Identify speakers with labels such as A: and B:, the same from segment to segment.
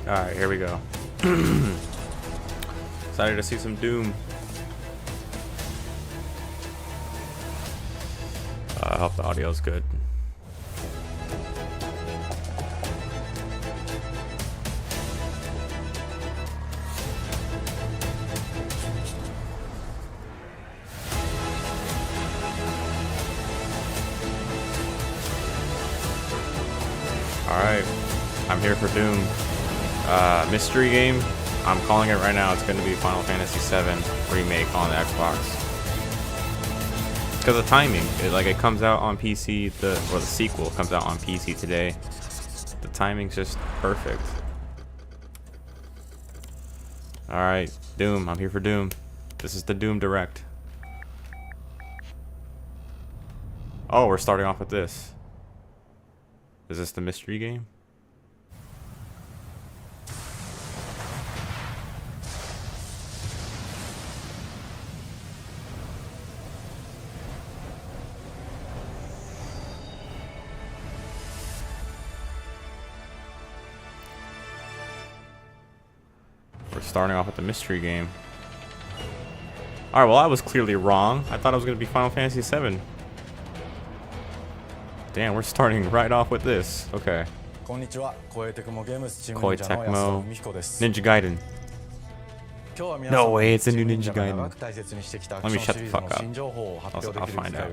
A: Alright, here we go. Excited to see some Doom. I hope the audio's good. Alright, I'm here for Doom. Mystery game. I'm calling it right now. It's going to be Final Fantasy VII Remake on the Xbox. Because of timing. It comes out on PC, the sequel comes out on PC today. The timing's just perfect. Alright, Doom. I'm here for Doom. This is the Doom Direct. Oh, we're starting off with this. Is this the mystery game? We're starting off with the mystery game. Alright, well I was clearly wrong. I thought it was going to be Final Fantasy VII. Damn, we're starting right off with this. Okay. Koei Tecmo Ninja Gaiden. No way, it's a new Ninja Gaiden. Let me shut the fuck up. I'll find out.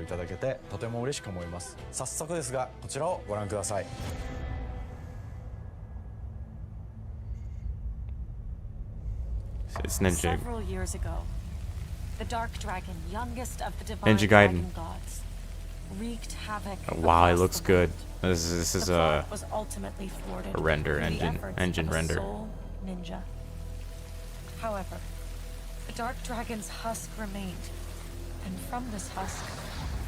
A: It's Ninja.
B: Several years ago, the Dark Dragon, youngest of the divine
A: Ninja Gaiden.
B: dragon gods, wreaked havoc.
A: Wow, it
B: across
A: looks
B: the
A: good.
B: world.
A: This is
B: The
A: a
B: plot was ultimately thwarted
A: render
B: through the
A: engine-
B: efforts
A: engine
B: of a
A: render.
B: sole ninja. However, the Dark Dragon's husk remained, and from this husk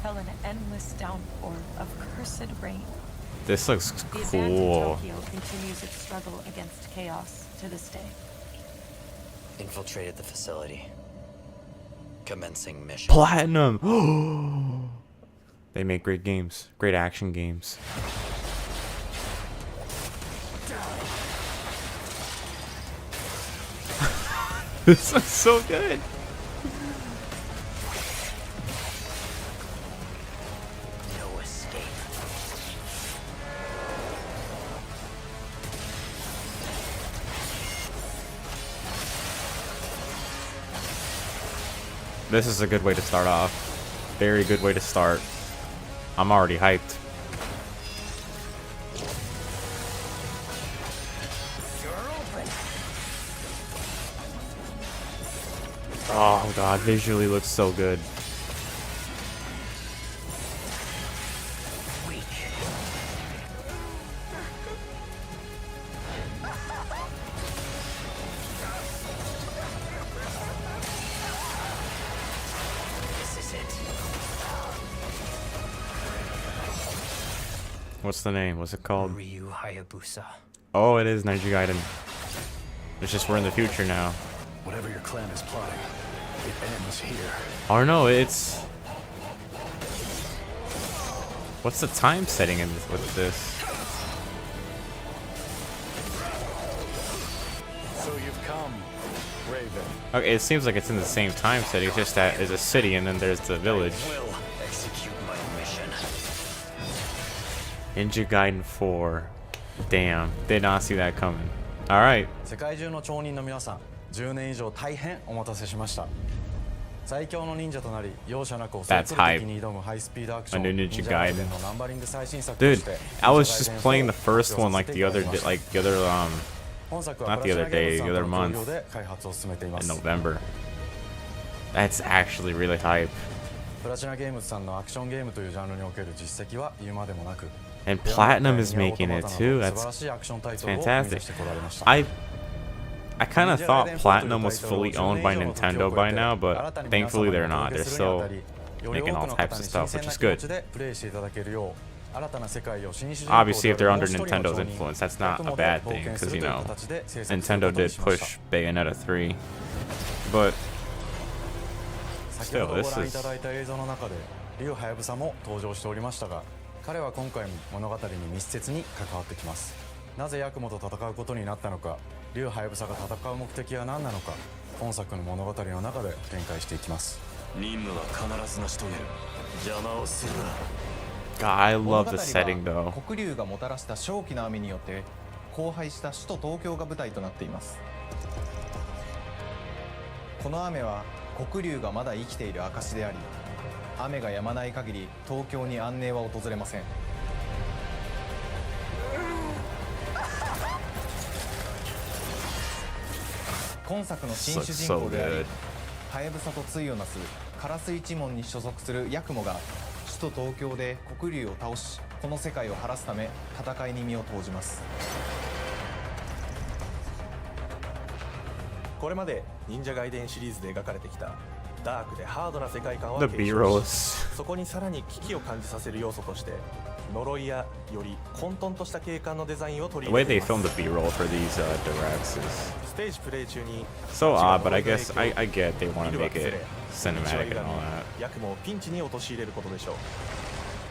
B: fell an endless downpour of cursed rain.
A: This looks
B: The Azanti
A: cool.
B: Tokyo continues its struggle against chaos to this day.
C: Infiltrated the facility. Commencing mission.
A: Platinum. They make great games, great action games. This looks so good.
C: No escape.
A: This is a good way to start off. Very good way to start. I'm already hyped. Oh god, visually looks so good.
C: This is it.
A: What's the name? What's it called?
C: Ryu Hayabusa.
A: Oh, it is Ninja Gaiden. It's just we're in the future now.
D: Whatever your clan is plotting, it ends here.
A: Oh no, it's... What's the time setting in with this?
D: Come, Raven.
A: Okay, it seems like it's in the same time setting. It's just that there's a city and then there's the village.
C: Will execute my mission.
A: Ninja Gaiden 4. Damn, did not see that coming. All right.
E: 世界中の町人の皆さん、10年以上大変お待たせしました。最強の忍者となり、容赦なく襲い来る敵に挑むハイスピードアクション。
A: A new Ninja Gaiden.
E: のナンバリング最新作と
A: Dude,
E: して
A: I was just playing the first one like the other
E: 本作は
A: not the other day, the other
E: プラチナゲームズさんとの
A: month
E: 協業で開発を進めていま
A: in
E: す。
A: November. That's actually really hype.
E: プラチナゲームズさんのアクションゲームというジャンルにおける実績は言うまでもなく、
A: And Platinum is making it too.
E: 素晴
A: That's
E: らしいアクションタイトルを生み
A: fantastic.
E: 出してこられました。
A: I kind of thought Platinum was fully owned by Nintendo by now, but thankfully they're not. They're still making all types of stuff, which is good. Obviously, if they're under Nintendo's influence, that's not a bad thing, because, you know, Nintendo did push Bayonetta 3. But still, this
E: ご覧い
A: is...
E: ただいた映像の中で竜はやぶさも登場しておりましたが、彼は今回も物語に密接に関わってきます。なぜヤクモと戦うことになったのか、竜はやぶさが戦う目的は何なのか、本作の物語の中で展開していきます。
D: 任務は必ず成し遂げる。邪魔をするな。
A: God, I
F: 物
A: love
F: 語
A: the
F: は
A: setting though.
F: 黒竜がもたらした正気の雨によって荒廃した首都東京が舞台となっています。この雨は黒竜がまだ生きている証であり、雨が止まない限り東京に安寧は訪れません。今作の新主人公であり、はやぶさと対をなすカラス一門に所属するヤクモが首都東京で黒竜を倒し、この世界を晴らすため戦いに身を投じます。
G: これまで忍者ガイデンシリーズで描かれてきたダークでハードな世界観は
A: The
G: 継承
A: B-roll
G: し、
A: is...
G: そこにさらに危機を感じさせる要素として呪いやより混沌とした景観のデザインを取
A: The
G: り
A: way
G: 入
A: they
G: れていま
A: filmed
G: す。
A: the B-roll for these directs is
G: ステージプレイ中に
A: so odd, but I guess I get they want
G: 見
A: to
G: るは
A: make
G: 崩
A: it
G: れ
A: cinematic and all that.
G: ヤクモをピンチに陥れることでしょう。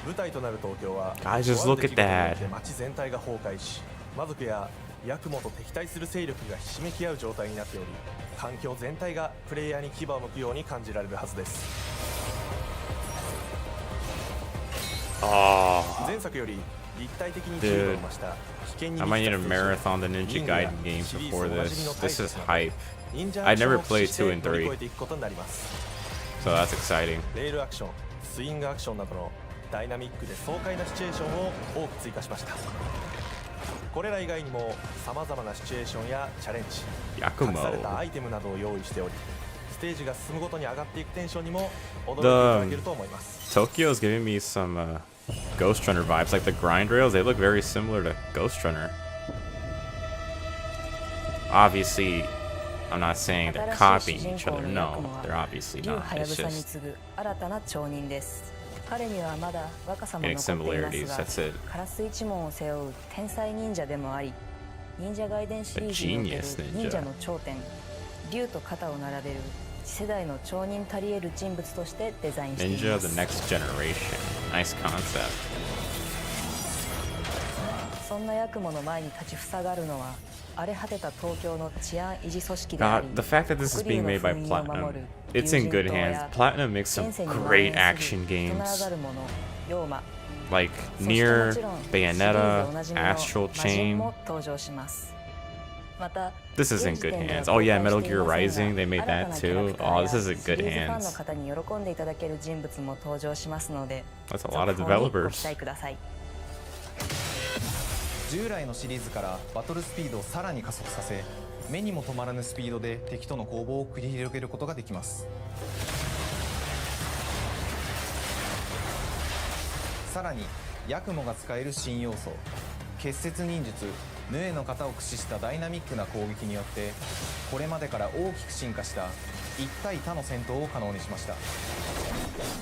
G: 舞台となる東京は
A: Guys, just
G: とある
A: look
G: 出
A: at
G: 来事によ
A: that.
G: って街全体が崩壊し、魔族やヤクモと敵対する勢力がひしめき合う状態になっており、環境全体がプレイヤーに牙を向くように感じられるはずです。
A: Oh,
G: 前作より立体的に自由度を増した危険に
A: I
G: 満
A: might
G: ち
A: need
G: た
A: to
G: ステージ
A: marathon the Ninja
G: リングや
A: Gaiden games
G: シリーズ
A: before
G: おなじみの
A: this.
G: タイ
A: This
G: プ
A: is
G: など
A: hype.
G: 忍者
A: I
G: アクション
A: never
G: を駆
A: played
G: 使して
A: 2 and
G: 乗り
A: 3,
G: 越えていくことになります。
A: so that's exciting.
G: レールアクション、スイングアクションなどのダイナミックで爽快なシチュエーションを多く追加しました。これら以外にも様々なシチュエーションやチャレンジ、隠された
A: Yakumo.
G: アイテムなどを用意しており、ステージが進むごとに上がっていくテンションにも驚いていただけると思います。
A: Tokyo is giving me some Ghost Runner vibes, like the grind rails. They look very similar to Ghost Runner. Obviously, I'm not saying they're copying each other. No, they're obviously
H: 竜
A: not.
H: はや
A: It's
H: ぶさに
A: just
H: 次ぐ新たな町人です。彼にはまだ若さも
A: getting
H: 残ってい
A: similarities.
H: ます
A: That's
H: が、
A: it.
H: カラス一門を背負う天才忍者でもあり、忍者ガイデンシリーズにおける
A: A genius ninja.
H: 忍者の頂点、竜と肩を並べる次世代の町人たり得る人物としてデザインしてい
A: Ninja
H: ま
A: of the
H: す。
A: next generation. Nice concept.
H: そんなヤクモの前に立ちふさがるのは、荒れ果てた東京の治安維持組織であり、
A: God, the fact that this is
H: 黒竜
A: being
H: の
A: made by
H: 封印を守
A: Platinum,
H: る
A: it's in
H: 竜
A: good
H: 神島
A: hands.
H: や
A: Platinum makes some
H: 現世に
A: great
H: 蔓延
A: action
H: する人なら
A: games,
H: ざる者、妖魔、
A: like
H: そしても
A: Nier,
H: ちろんシリーズでお
A: Bayonetta,
H: なじみの
A: Astral
H: 魔人
A: Chain.
H: も登場します。また、
A: This is in
H: 現時
A: good
H: 点では
A: hands. Oh yeah,
H: 公開
A: Metal
H: してい
A: Gear
H: ませんが
A: Rising, they made
H: 新た
A: that
H: なキャラ
A: too.
H: クター
A: Oh,
H: や
A: this is in
H: シ
A: good
H: リーズファンの
A: hands.
H: 方に喜んでいただける人物も登場しますので、
A: That's a lot of
H: 続報にご
A: developers.
H: 期待ください。
F: 従来のシリーズからバトルスピードをさらに加速させ、目にも止まらぬスピードで敵との攻防を繰り広げることができます。さらにヤクモが使える新要素、結節忍術ヌエの型を駆使したダイナミックな攻撃によって、これまでから大きく進化した一対他の戦闘を可能にしました。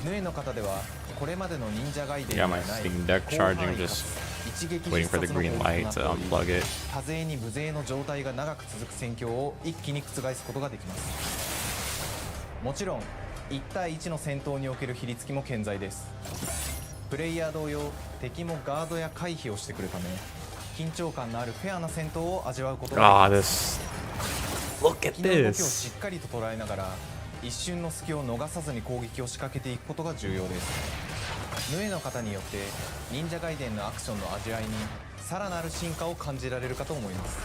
F: ヌエの型ではこれまでの忍者ガイデンに
A: Yeah,
F: は
A: my
F: ない
A: Steam Deck
F: 広範
A: charging,
F: 囲か
A: just
F: つ一撃
A: waiting
F: 必
A: for the
F: 殺の
A: green
F: 攻撃
A: light
F: と
A: to
F: なっており、
A: unplug it.
F: 多勢に無勢の状態が長く続く戦況を一気に覆すことができます。もちろん1対1の戦闘における比率も健在です。プレイヤー同様、敵もガードや回避をしてくるため、緊張感のあるフェアな戦闘を味わうことが
A: Ah,
F: できます。
A: this Look at
F: 敵の動きを
A: this.
F: しっかりと捉えながら一瞬の隙を逃さずに攻撃を仕掛けていくことが重要です。ヌエの方によって忍者ガイデンのアクションの味わいにさらなる進化を感じられるかと思います。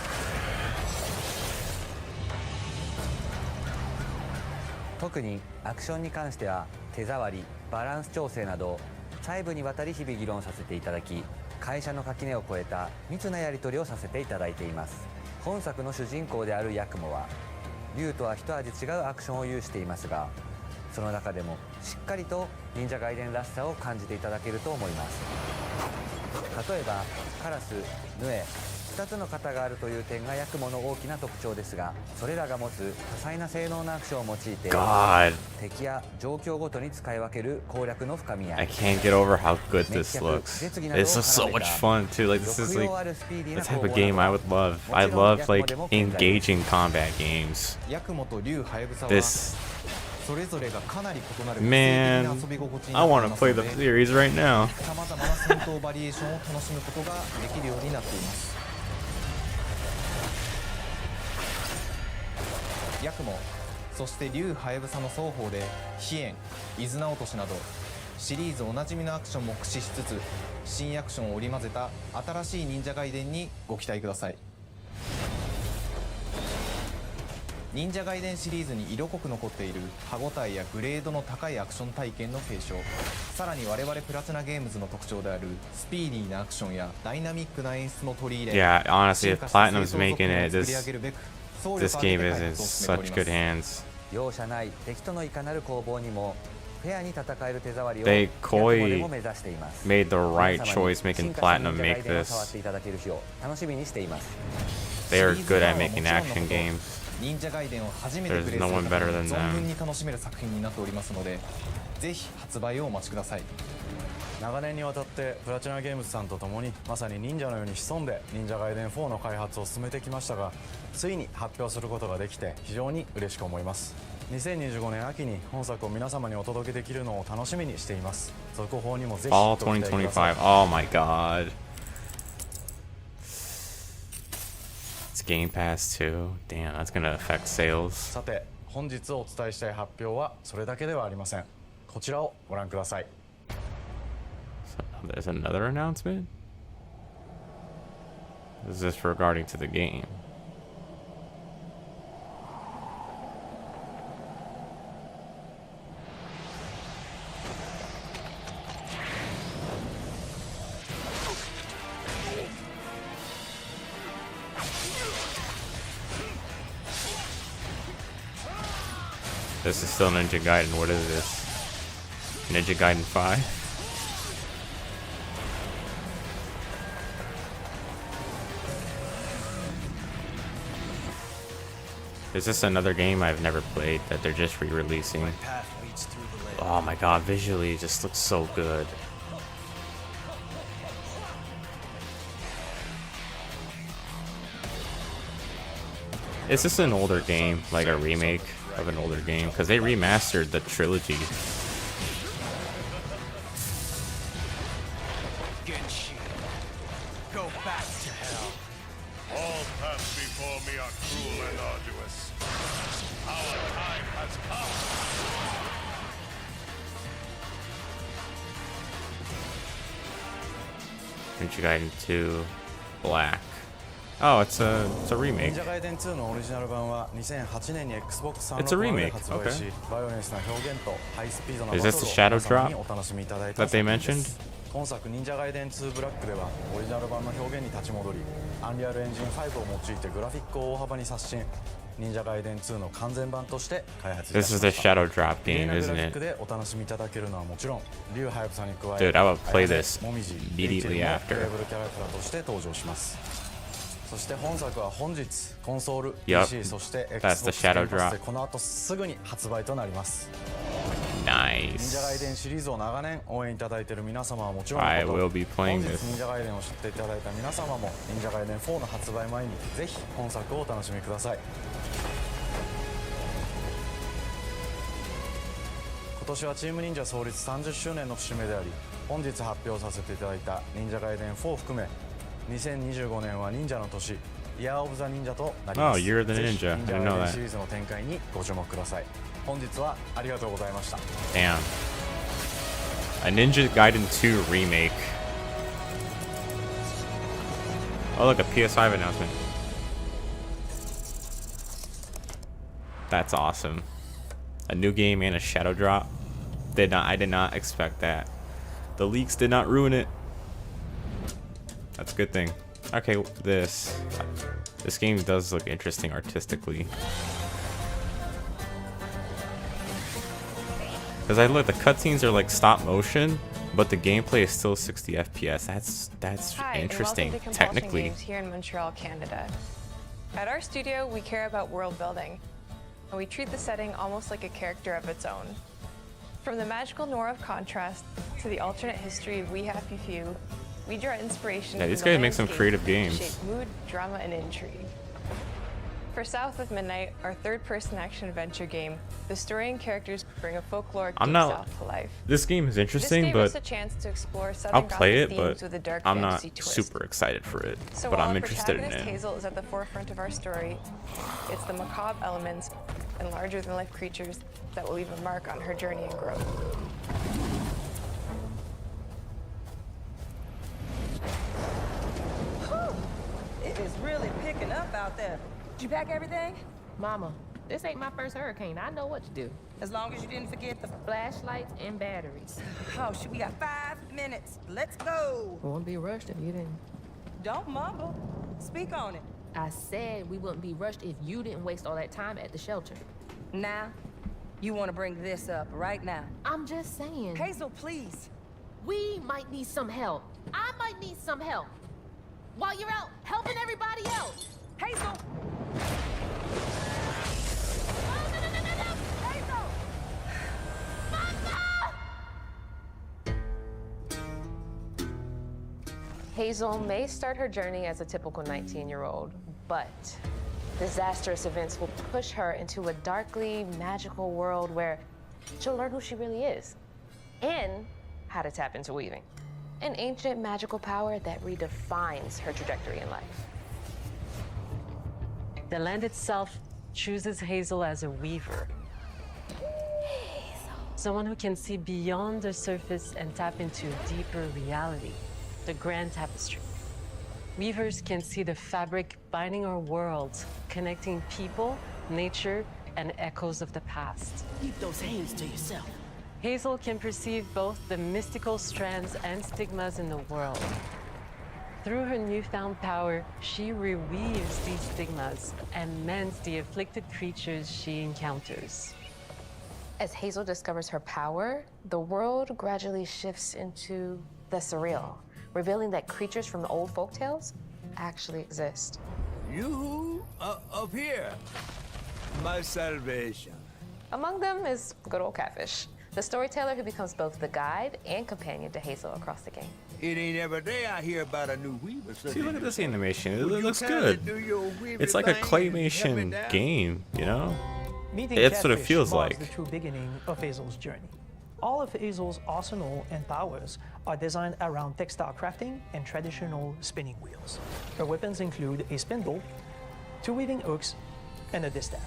I: 特にアクションに関しては手触り、バランス調整など細部にわたり日々議論させていただき、会社の垣根を越えた密なやり取りをさせていただいています。本作の主人公であるヤクモは竜とは一味違うアクションを有していますが、その中でもしっかりと忍者ガイデンらしさを感じていただけると思います。例えばカラス、ヌエ、2つの型があるという点がヤクモの大きな特徴ですが、それらが持つ多彩な性能のアクションを用いて
A: God,
I: 敵や状況ごとに使い分ける攻略の深みや
A: I can't get over how good this looks. This is so much fun too. Like this is like the type of game I would love. I love like engaging combat games.
F: ヤクモと竜ハヤブサは
A: This
F: それぞれがかなり異なる
A: man,
F: 遊び心地に
A: I
F: なって
A: want
F: い
A: to
F: ます
A: play
F: の
A: the
F: で、
A: series right now.
F: さまざまな戦闘バリエーションを楽しむことができるようになっています。ヤクモ、そして竜ハヤブサの双方で飛燕、伊豆名落としなどシリーズおなじみのアクションも駆使しつつ新アクションを織り交ぜた新しい忍者ガイデンにご期待ください。忍者ガイデンシリーズに色濃く残っている歯ごたえやグレードの高いアクション体験の継承、さらに我々プラチナゲームズの特徴であるスピーディーなアクションやダイナミックな演出も取り入れ、
A: Yeah, honestly, if
F: 進化した
A: Platinum's
F: 製造
A: making
F: 速度を
A: it,
F: 作り上げるべく
A: this game is in such good hands.
I: 容赦ない敵とのいかなる攻防にもフェアに戦える手触りを
A: They
I: ヤクモで
A: Koei
I: も目指しています。
A: made the right
I: 皆様に
A: choice making
I: 進化した忍
A: Platinum
I: 者ガイ
A: make
I: デンを触っ
A: this.
I: ていただける日を楽しみにしています。
A: They are
F: シリーズ
A: good
F: ファ
A: at
F: ンは
A: making
F: もちろんの
A: action
F: こと
A: games.
F: 忍者ガイデンを初めてプレイす
A: There's
F: る
A: no
F: 方
A: one
F: に
A: better than
F: 存分
A: them.
F: に楽しめる作品になっておりますので、ぜひ発売をお待ちください。
E: 長年にわたってプラチナゲームズさんと共にまさに忍者のように潜んで忍者ガイデン4の開発を進めてきましたが、ついに発表することができて非常に嬉しく思います。2025年秋に本作を皆様にお届けできるのを楽しみにしています。続報にもぜひ
A: Fall
E: ご期待ください。
A: 2025. Oh my god. It's Game Pass too. Damn, that's gonna affect sales.
E: さて本日お伝えしたい発表はそれだけではありません。こちらをご覧ください。
A: So there's another announcement? Is this regarding to the game? This is still Ninja Gaiden. What is this? Ninja Gaiden 5? Is this another game I've never played that they're just re-releasing?
C: Path leads through the land.
A: Oh my god, visually it just looks so good. Is this an older game, like a remake of an older game? Because they remastered the trilogy.
C: Genshin, go back to hell.
D: All paths before me are cruel and arduous. Our time has come.
A: Ninja Gaiden 2 Black. Oh, it's a
E: 忍
A: remake.
E: 者ガイデン2のオリジナル版は2008年に Xbox
A: It's a
E: 360
A: remake.
E: で発売し、バイオレンスな表現とハイスピードなバ
A: Is
E: ト
A: this
E: ルを
A: the Shadow
E: 皆様
A: Drop
E: にお楽しみいただいた
A: that they
E: 作品で
A: mentioned?
E: す。今作忍者ガイデン2ブラックではオリジナル版の表現に立ち戻り、アンリアルエンジン5を用いてグラフィックを大幅に刷新、忍者ガイデン2の完全版として開発いた
A: This
E: し
A: is
E: ま
A: the
E: した。
A: Shadow Drop
E: 綺麗
A: game,
E: なグ
A: isn't
E: ラフィッ
A: it?
E: クでお楽しみいただけるのはもちろん、竜ハヤブサに加え、
A: Dude, I would play this
E: もみじ
A: immediately
E: レイチェルも
A: after.
E: プレイブルキャラクターとして登場します。そして本作は本日コンソール、
A: Yup.
E: PC そして
A: That's the
E: Xbox
A: Shadow
E: ゲームパスで
A: Drop.
E: この後すぐに発売となります。忍者ガイデン
A: Nice.
E: シリーズを長年応援いただいている皆様はもちろんの
A: I
E: こと、
A: will be
E: 本
A: playing
E: 日
A: this.
E: 忍者ガイデンを知っていただいた皆様も忍者ガイデン4の発売前にぜひ本作をお楽しみください。今年はチーム忍者創立30周年の節目であり、本日発表させていただいた忍者ガイデン4を含め2025年は忍者の年、イヤー・オブ・ザ・忍者となり
A: Oh,
E: ます。
A: Year of the
E: ぜひ
A: Ninja. I
E: 忍者
A: didn't know
E: ガイデン
A: that.
E: シリーズの展開にご注目ください。本日はありがとうございました。
A: Damn. A Ninja Gaiden 2 remake. Oh, look, a PS5 announcement. That's awesome. A new game and a shadow drop. I did not expect that. The leaks did not ruin it. That's a good thing. Okay, this game does look interesting artistically. Because I look, the cutscenes are like stop motion, but the gameplay is still 60 FPS. That's
J: Hi,
A: interesting
J: and welcome to Compulsion
A: technically.
J: Games here in Montreal, Canada. At our studio, we care about world building, and we treat the setting almost like a character of its own. From the magical noir of Contrast to the alternate history of We Happy Few, we draw inspiration
A: Yeah,
J: from
A: these
J: the
A: guys make some
J: landscape
A: creative
J: to
A: games.
J: shape mood, drama, and intrigue. For South of Midnight, our third-person action-adventure game, the story and characters bring a folkloric
A: I'm
J: deep
A: not-
J: South to life.
A: This game is
J: This
A: interesting,
J: gave us
A: but
J: a chance to explore Southern
A: I'll play it,
J: Gothic
A: but
J: themes with a dark
A: I'm not
J: fantasy twist.
A: super excited for it.
J: So
A: But
J: while
A: I'm
J: our
A: interested in
J: protagonist
A: it.
J: Hazel is at the forefront of our story, it's the macabre elements and larger-than-life creatures that will leave a mark on her journey and growth.
K: It is really picking up out there. Did you pack everything?
L: Mama, this ain't my first hurricane. I know what to do.
K: As long as you didn't forget the...
L: Flashlights and batteries.
K: Oh, shit, we got 5 minutes. Let's go.
L: Won't be rushed if you didn't.
K: Don't mumble. Speak on it.
L: I said we wouldn't be rushed if you didn't waste all that time at the shelter.
K: Now, you want to bring this up right now.
L: I'm just saying.
K: Hazel, please.
L: We might need some help. I might need some help. While you're out helping everybody else.
K: Hazel!
J: Hazel may start her journey as a typical 19-year-old, but disastrous events will push her into a darkly magical world where she'll learn who she really is and how to tap into weaving, an ancient magical power that redefines her trajectory in life.
M: The land itself chooses Hazel as a weaver. Someone who can see beyond the surface and tap into a deeper reality, the grand tapestry. Weavers can see the fabric binding our worlds, connecting people, nature, and echoes of the past.
K: Keep those hands to yourself.
M: Hazel can perceive both the mystical strands and stigmas in the world. Through her newfound power, she reweaves these stigmas and mends the afflicted creatures she encounters.
J: As Hazel discovers her power, the world gradually shifts into the surreal, revealing that creatures from the old folktales actually exist.
N: You up here, my salvation.
J: Among them is good old Catfish, the storyteller who becomes both the guide and companion to Hazel across the game.
N: It ain't every day I hear about a new weaver.
A: See, look at this animation. It
N: Would you
A: looks
N: kindly
A: good.
N: do your weaving
A: It's like a
N: thing and help me
A: claymation
N: down?
A: game, you know?
O: Meeting
A: It's what it
O: Catfish
A: feels
O: marks
A: like.
O: the true beginning of Hazel's journey. All of Hazel's arsenal and powers are designed around textile crafting and traditional spinning wheels. Her weapons include a spindle, 2 weaving hooks, and a distaff.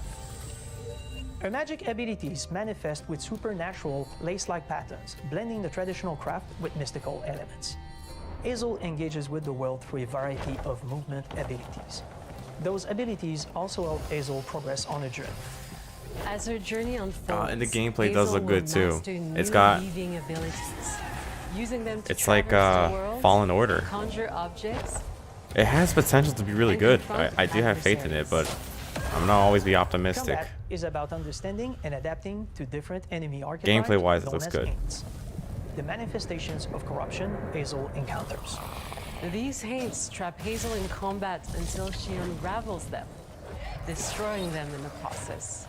O: Her magic abilities manifest with supernatural lace-like patterns, blending the traditional craft with mystical elements. Hazel engages with the world through a variety of movement abilities. Those abilities also help Hazel progress on her journey.
M: As her journey unfolds,
A: And the gameplay does
M: Hazel
A: look good
M: will
A: too.
M: master
A: It's
M: new
A: got.
M: weaving abilities, using them to
A: It's like
M: traverse the world,
A: Fallen Order.
M: conjure objects.
A: It has potential to be really
M: And
A: good.
M: confront
A: I do have faith in it, but I'm not always be optimistic.
O: Combat is about understanding and adapting to different enemy archetypes.
A: Gameplay-wise, it
O: known
A: looks
O: as
A: good.
O: Haints, the manifestations of corruption Hazel encounters.
M: These haints trap Hazel in combat until she unravels them, destroying them in the process.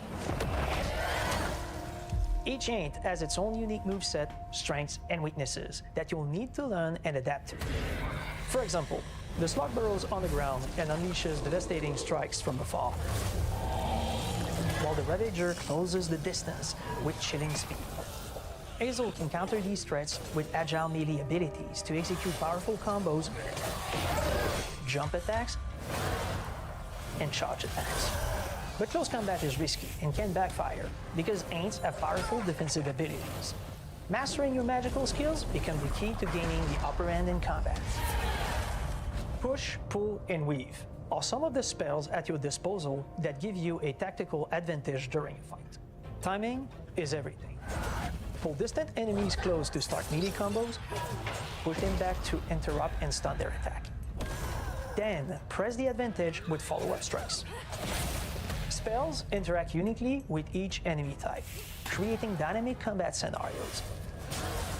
O: Each Haint has its own unique moveset, strengths, and weaknesses that you'll need to learn and adapt to. For example, the slug burrows on the ground and unleashes devastating strikes from afar, while the Ravager closes the distance with chilling speed. Hazel can counter these threats with agile melee abilities to execute powerful combos, jump attacks, and charge attacks. But close combat is risky and can backfire because Aints have powerful defensive abilities. Mastering your magical skills becomes the key to gaining the upper hand in combat. Push, pull, and weave are some of the spells at your disposal that give you a tactical advantage during a fight. Timing is everything. Pull distant enemies close to start melee combos, push them back to interrupt and stun their attack. Then press the advantage with follow-up strikes. Spells interact uniquely with each enemy type, creating dynamic combat scenarios,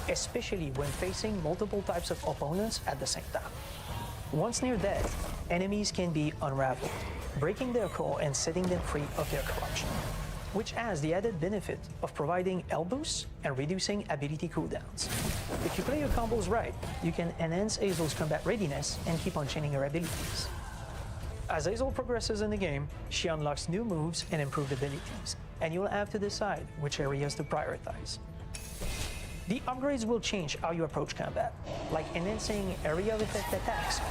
O: especially when facing multiple types of opponents at the same time. Once near death, enemies can be unraveled, breaking their core and setting them free of their corruption, which has the added benefit of providing health boosts and reducing ability cooldowns. If you play your combos right, you can enhance Hazel's combat readiness and keep on chaining her abilities. As Hazel progresses in the game, she unlocks new moves and improved abilities, and you'll have to decide which areas to prioritize. The upgrades will change how you approach combat, like enhancing area of effect attacks,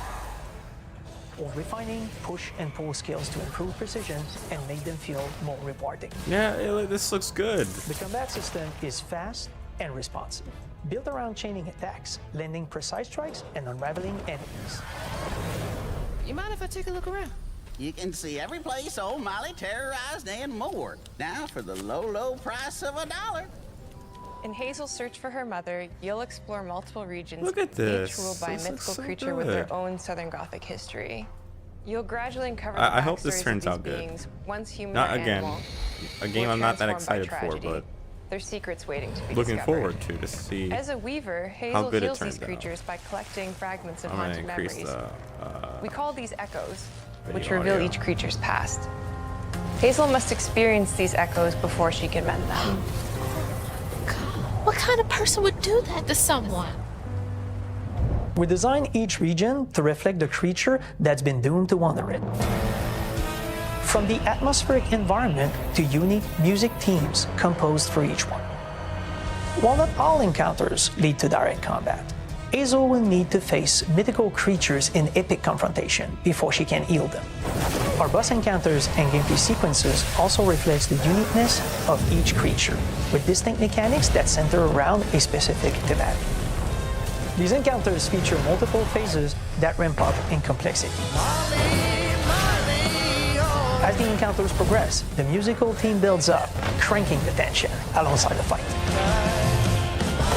O: or refining push and pull skills to improve precision and make them feel more rewarding.
A: Yeah, this looks good.
O: The combat system is fast and responsive, built around chaining attacks, landing precise strikes, and unraveling enemies.
L: You mind if I take a look around?
P: You can see every place old Molly terrorized and more. Now for the low, low price of $1.
Q: In Hazel's search for her mother, you'll explore multiple regions,
A: Look at this.
Q: each ruled by a
A: This looks
Q: mythical
A: so
Q: creature with their
A: good.
Q: own Southern Gothic history. You'll gradually uncover
A: I
Q: the
A: hope this
Q: backstories
A: turns
Q: of
A: out
Q: these
A: good.
Q: beings, once human
A: Not
Q: or
A: again.
Q: animal,
A: A game
Q: were
A: I'm not that
Q: transformed by
A: excited for,
Q: tragedy.
A: but
Q: Their secrets waiting to be
A: looking
Q: discovered.
A: forward to see
Q: As a weaver,
A: how
Q: Hazel
A: good it
Q: heals these
A: turns out.
Q: creatures by collecting fragments of
A: I'm gonna
Q: haunted
A: increase
Q: memories.
A: the
Q: We call these echoes, which
A: video
Q: reveal
A: audio.
Q: each creature's past. Hazel must experience these echoes before she can mend them.
L: What kind of person would do that to someone?
O: We design each region to reflect the creature that's been doomed to wander it. From the atmospheric environment to unique music themes composed for each one. While not all encounters lead to direct combat, Hazel will need to face mythical creatures in epic confrontation before she can heal them. Our boss encounters and gameplay sequences also reflects the uniqueness of each creature, with distinct mechanics that center around a specific thematic. These encounters feature multiple phases that ramp up in complexity. As the encounters progress, the musical theme builds up, cranking the tension alongside the fight.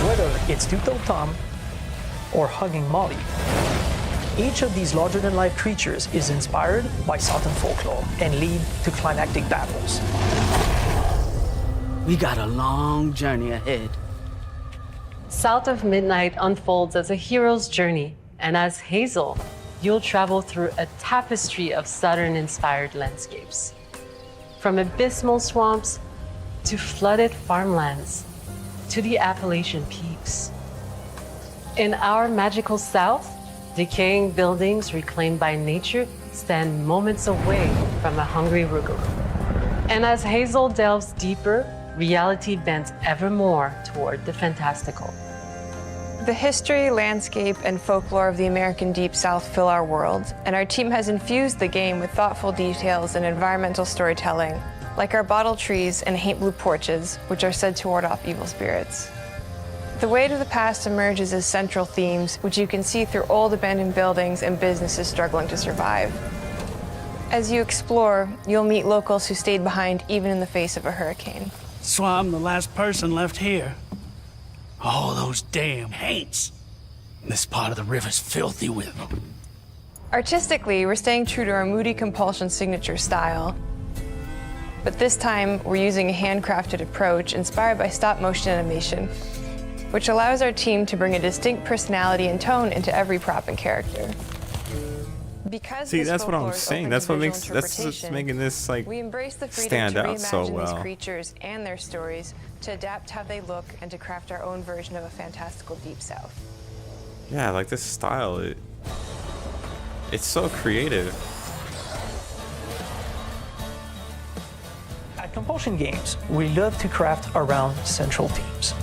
O: Whether it's Two-Toed Tom or hugging Molly, each of these larger-than-life creatures is inspired by Southern folklore and lead to climactic battles.
R: We got a long journey ahead.
M: South of Midnight unfolds as a hero's journey, and as Hazel, you'll travel through a tapestry of Southern-inspired landscapes. From abysmal swamps to flooded farmlands to the Appalachian peaks. In our magical South, decaying buildings reclaimed by nature stand moments away from a hungry Rougarou. And as Hazel delves deeper, reality bends ever more toward the fantastical.
Q: The history, landscape, and folklore of the American Deep South fill our world, and our team has infused the game with thoughtful details and environmental storytelling, like our bottle trees and haint blue porches, which are said to ward off evil spirits. The weight of the past emerges as central themes, which you can see through old abandoned buildings and businesses struggling to survive. As you explore, you'll meet locals who stayed behind even in the face of a hurricane.
R: So I'm the last person left here. All those damn haints. This part of the river's filthy with them.
Q: Artistically, we're staying true to our moody compulsion signature style. But this time, we're using a handcrafted approach inspired by stop-motion animation, which allows our team to bring a distinct personality and tone into every prop and character. Because
A: See,
Q: this
A: that's what I'm
Q: folklore is
A: saying.
Q: open
A: That's
Q: to
A: what
Q: visual
A: makes that's what's
Q: interpretation,
A: making this like
Q: we embrace the freedom
A: stand
Q: to
A: out
Q: reimagine
A: so
Q: these
A: well.
Q: creatures and their stories, to adapt how they look, and to craft our own version of a fantastical Deep South.
A: Yeah, like this style, it's so creative.
O: At Compulsion Games, we love to craft around central themes.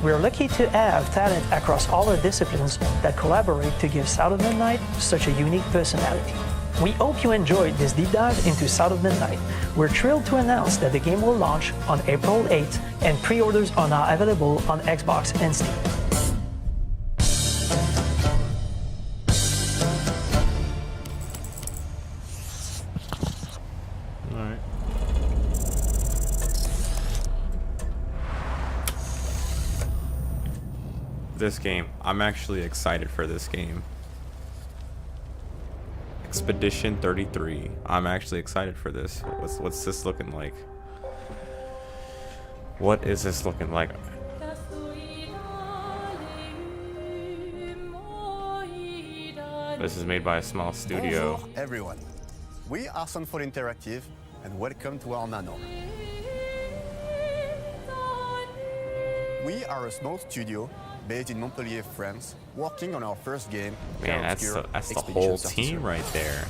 O: We are lucky to have talent across all our disciplines that collaborate to give South of Midnight such a unique personality. We hope you enjoyed this deep dive into South of Midnight. We're thrilled to announce that the game will launch on April 8th, and pre-orders are now available on Xbox and Steam.
A: Alright. This game, I'm actually excited for this game. Expedition 33. I'm actually excited for this. What's this looking like? What is this looking like? This is made by a small studio.
S: Bonjour everyone. We are Sunfall Interactive and welcome to our manor. We are a small studio based in Montpellier, France, working on our first game.
A: Man, that's the whole team right there.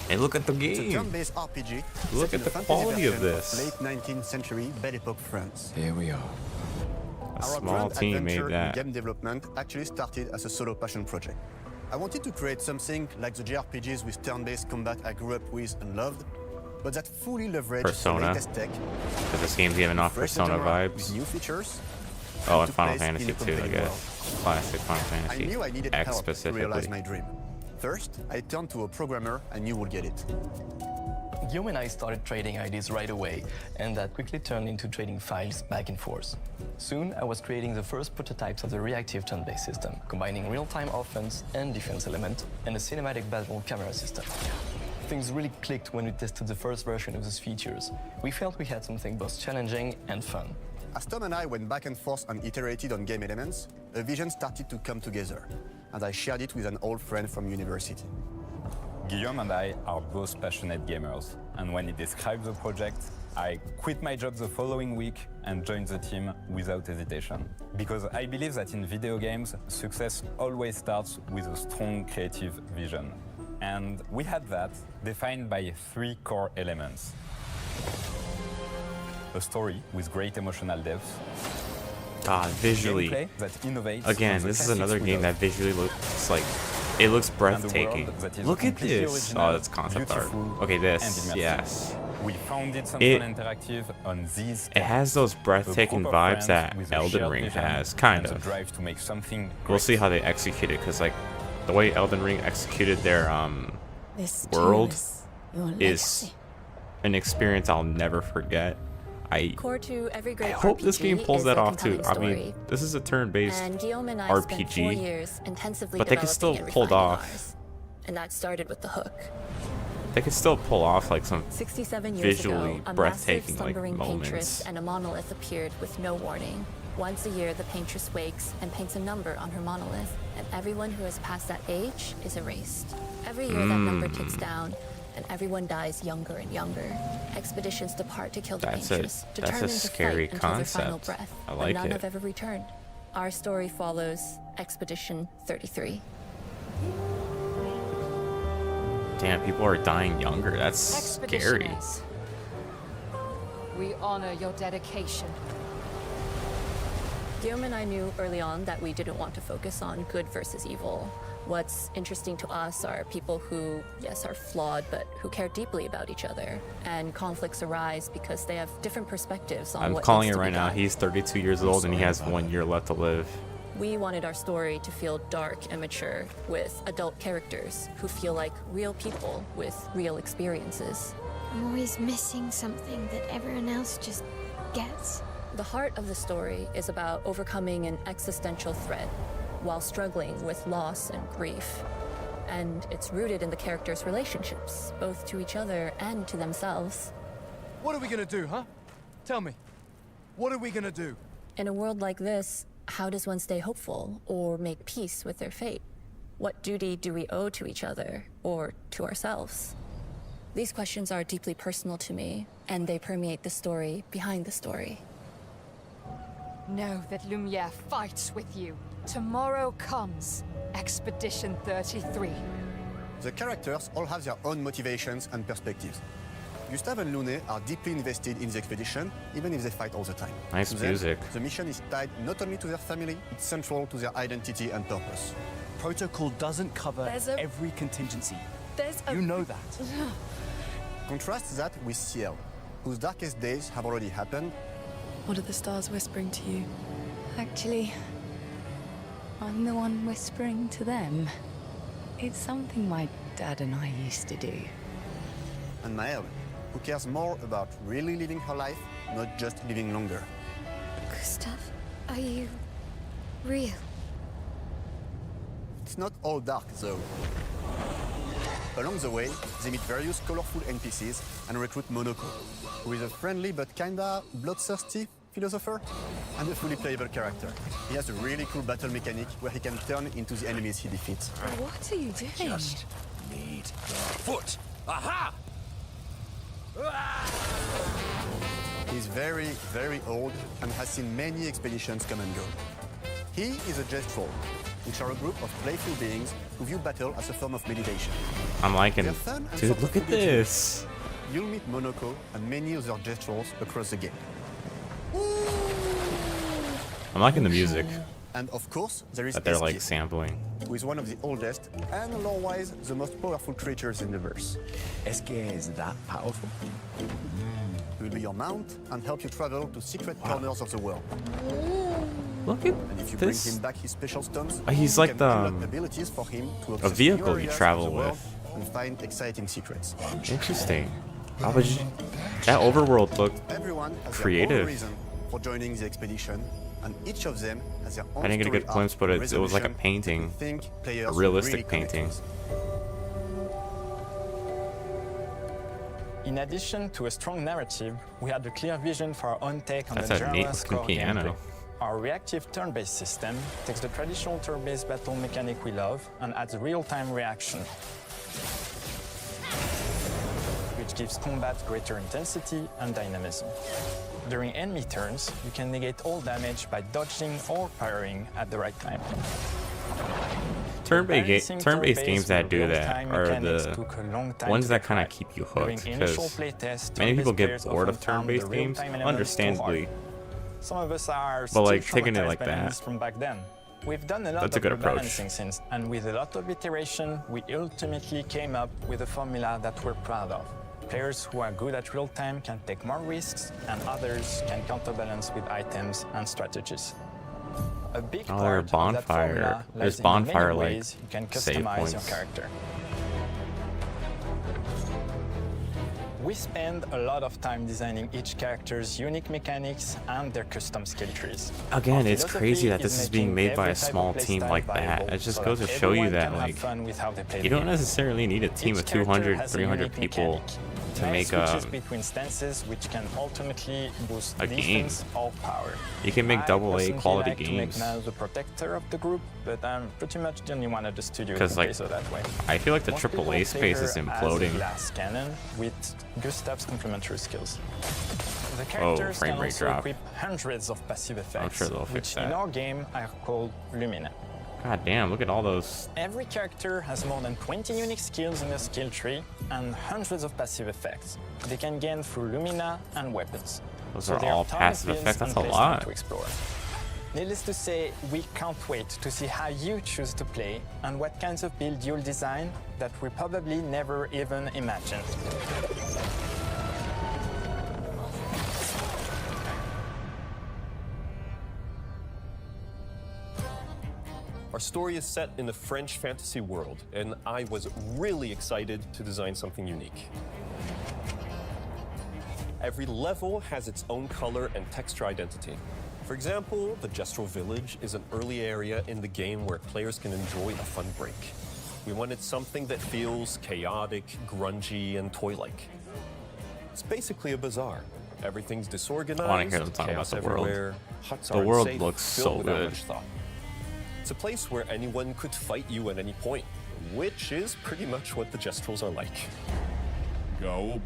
A: And look at the
S: It's a
A: game.
S: turn-based RPG.
A: Look
S: set
A: at
S: in
A: the
S: a fantasy
A: quality of
S: version
A: this.
S: Late 19th century Belle Epoque France.
E: Here we are.
A: A
S: Our
A: small
S: grand
A: team made
S: adventure in
A: that.
S: game development actually started as a solo passion project. I wanted to create something like the JRPGs with turn-based combat I grew up with and loved, but that fully leveraged
A: Persona.
S: the latest tech.
A: Because this game's giving off
S: refresh the
A: Persona
S: genre
A: vibes.
S: with new features.
A: Oh,
S: and
A: and
S: took
A: Final
S: place in
A: Fantasy
S: a
A: 2, I
S: compelling
A: guess.
S: world.
A: Classic Final
S: I
A: Fantasy
S: knew I needed
A: X
S: help to realize
A: specifically.
S: my dream. First, I turned to a programmer I knew would get it.
T: Guillaume and I started trading ideas right away, and that quickly turned into trading files back and forth. Soon, I was creating the first prototypes of the reactive turn-based system, combining real-time offense and defense element, and a cinematic battle camera system. Things really clicked when we tested the first version of those features. We felt we had something both challenging and fun.
S: As Tom and I went back and forth and iterated on game elements, a vision started to come together, and I shared it with an old friend from university.
U: Guillaume and I are both passionate gamers, and when he described the project, I quit my job the following week and joined the team without hesitation. Because I believe that in video games, success always starts with a strong creative vision. And we had that, defined by 3 core elements. A story with great emotional depth.
A: God, visually.
U: Gameplay that innovates
A: Again,
U: on the
A: this is another
U: classics
A: game
U: without-
A: that visually looks like, it looks breathtaking.
U: world that is
A: Look at
U: completely
A: this.
U: original,
A: Oh, that's concept art.
U: beautiful,
A: Okay,
U: and
A: this,
U: immersive.
A: yes.
U: We founded Sunfall
A: It-
U: Interactive on these.
A: It has those breathtaking
U: A group of
A: vibes
U: friends
A: that
U: with a
A: Elden
U: shared
A: Ring
U: vision
A: has, kind
U: and the
A: of.
U: drive to make something
A: We'll see how they execute it, because like the way Elden Ring executed their
V: This
A: world
V: your
A: is
V: legacy.
A: an experience I'll never forget.
V: Core to every
A: I
V: great
A: hope this game
V: RPG
A: pulls
V: is
A: that
V: a
A: off too.
V: compelling
A: I mean,
V: story.
A: this is a turn-based
V: And Guillaume and I spent 4
A: RPG,
V: years intensively
A: but they can still
V: developing and
A: pull it
V: refining
A: off.
V: ours. And that started with the hook.
A: They can still pull off like some
V: 67 years
A: visually
V: ago, a
A: breathtaking
V: massive
A: like
V: slumbering paintress
A: moments.
V: and a monolith appeared with no warning. Once a year, the paintress wakes and paints a number on her monolith, and everyone who has passed that age is erased. Every year, that number ticks down, and everyone dies younger and younger. Expeditions depart to kill the
A: That's
V: paintress,
A: a
V: determined to
A: scary
V: fight until their final
A: concept.
V: breath,
A: I
V: but
A: like
V: none
A: it.
V: have ever returned. Our story follows Expedition 33.
A: Damn, people are dying younger. That's scary.
B: Expeditioners, we honor your dedication.
V: Guillaume and I knew early on that we didn't want to focus on good versus evil. What's interesting to us are people who, yes, are flawed, but who care deeply about each other. And conflicts arise because they have different perspectives on
A: I'm
V: what
A: calling
V: needs
A: it
V: to be
A: right now.
V: done.
A: He's 32 years old and he has 1 year left to live.
V: We wanted our story to feel dark and mature, with adult characters who feel like real people with real experiences.
W: I'm always missing something that everyone else just gets.
V: The heart of the story is about overcoming an existential threat while struggling with loss and grief. And it's rooted in the characters' relationships, both to each other and to themselves.
C: What are we gonna do, huh? Tell me. What are we gonna do?
V: In a world like this, how does one stay hopeful or make peace with their fate? What duty do we owe to each other or to ourselves? These questions are deeply personal to me, and they permeate the story behind the story.
B: Know that Lumiere fights with you. Tomorrow comes Expedition 33.
S: The characters all have their own motivations and perspectives. Gustave and Lune are deeply invested in the expedition, even if they fight all the time.
A: Nice
S: To them,
A: music.
S: the mission is tied not only to their family, it's central to their identity and purpose.
X: Protocol doesn't cover every contingency.
W: There's a...
C: You know that.
S: Contrast that with Ciel, whose darkest days have already happened.
W: What are the stars whispering to you? Actually, I'm the one whispering to them. It's something my dad and I used to do.
S: And Maëlle, who cares more about really living her life, not just living longer.
W: Gustav, are you real?
S: It's not all dark, though. Along the way, they meet various colorful NPCs and recruit Monoko, who is a friendly but kinda bloodthirsty philosopher and a fully playable character. He has a really cool battle mechanic where he can turn into the enemies he defeats.
W: What are you doing?
N: Just need your foot. Aha!
S: He's very, very old and has seen many expeditions come and go. He is a Gestrol, which are a group of playful beings who view battle as a form of meditation.
A: I'm liking it.
S: They're fun and
A: Dude,
S: sort
A: look
S: of
A: at
S: forget you.
A: this.
S: You'll meet Monoko and many other Gestrolls across the game.
A: I'm liking the music
S: And of course, there is
A: that they're like
S: Eskild,
A: sampling.
S: who is one of the oldest and lore-wise the most powerful creatures in the verse.
N: Eskild is that powerful?
S: He will be your mount and help you travel to secret corners of the world.
A: Look at
S: And if you
A: this.
S: bring him back his special stones,
A: He's
S: you
A: like
S: can
A: the,
S: unlock abilities for him to
A: a
S: access
A: vehicle
S: new
A: you
S: areas
A: travel
S: of the world
A: with.
S: and find exciting secrets.
A: Interesting. How would you, that overworld looked
S: Everyone has their own
A: creative.
S: reason for joining the expedition, and each of them has their own
A: I didn't get a good
S: story
A: glimpse,
S: arc
A: but
S: and
A: it was like a
S: resolution
A: painting,
S: that we think players
A: a
S: will
A: realistic
S: really connect
A: painting.
S: with.
T: In addition to a strong narrative, we had a clear vision for our own take on
A: That's
T: the
A: a neat
T: genre's
A: looking
T: core
A: piano.
T: gameplay. Our reactive turn-based system takes the traditional turn-based battle mechanic we love and adds real-time reaction, which gives combat greater intensity and dynamism. During enemy turns, you can negate all damage by dodging or firing at the right time.
A: Turn-based games that do that are the ones that kind of keep you hooked, because many people get bored of turn-based games, understandably.
T: Some of us are
A: But like
T: still
A: taking it
T: traumatized
A: like
T: by
A: that,
T: enemies from back then. We've done a lot
A: that's a
T: of
A: good approach.
T: rebalancing since, and with a lot of iteration, we ultimately came up with a formula that we're proud of. Players who are good at real-time can take more risks, and others can counterbalance with items and strategies. A big
A: Oh,
T: part
A: there's
T: of that formula
A: There's
T: lies in the
A: bonfire
T: many
A: like
T: ways you can
A: save
T: customize
A: points.
T: your character. We spend a lot of time designing each character's unique mechanics and their custom skill trees.
A: Again,
T: Our
A: it's crazy
T: philosophy
A: that this is being
T: making
A: made by
T: every
A: a
T: type
A: small
T: of
A: team
T: playstyle
A: like that.
T: viable
A: It just
T: so
A: goes
T: that
A: to show you
T: everyone
A: that
T: can have
A: like
T: fun with how they play
A: you
T: the
A: don't
T: game.
A: necessarily need a team
T: Each
A: of 200,
T: character has a
A: 300
T: unique
A: people
T: mechanic.
A: to
T: They
A: make
T: switches between stances, which can ultimately boost
A: a game.
T: defense or power.
A: You can make
T: I
A: double A
T: personally
A: quality
T: like to
A: games.
T: make Mal the protector of the group, but I'm pretty much the only one at the studio who
A: Because
T: can play
A: like
T: so that way.
A: I feel like the
T: Most people
A: AAA
T: play
A: space is
T: her as a
A: imploding.
T: glass cannon with Gustav's complementary skills. The
A: Oh,
T: characters
A: frame
T: can
A: rate
T: also
A: drop.
T: equip hundreds of passive effects,
A: sure they'll fix
T: which
A: that.
T: in our game are called Lumina.
A: God damn, look at all those.
T: Every character has more than 20 unique skills in their skill tree and hundreds of passive effects. They can gain through Lumina and weapons.
A: Those
T: So
A: are
T: they
A: all
T: target
A: passive
T: builds
A: effects. That's
T: and
A: a
T: placement
A: lot.
T: to explore. Needless to say, we can't wait to see how you choose to play and what kinds of build you'll design that we probably never even imagined.
G: Our story is set in the French fantasy world, and I was really excited to design something unique. Every level has its own color and texture identity. For example, the Gestrol Village is an early area in the game where players can enjoy a fun break. We wanted something that feels chaotic, grungy, and toy-like. It's basically a bazaar. Everything's disorganized,
A: I want to hear them talk about
G: chaos
A: the world.
G: everywhere, huts
A: The
G: are
A: world
G: unsafe,
A: looks
G: built
A: so
G: without
A: good.
G: much thought. It's a place where anyone could fight you at any point, which is pretty much what the Gestrols are like. The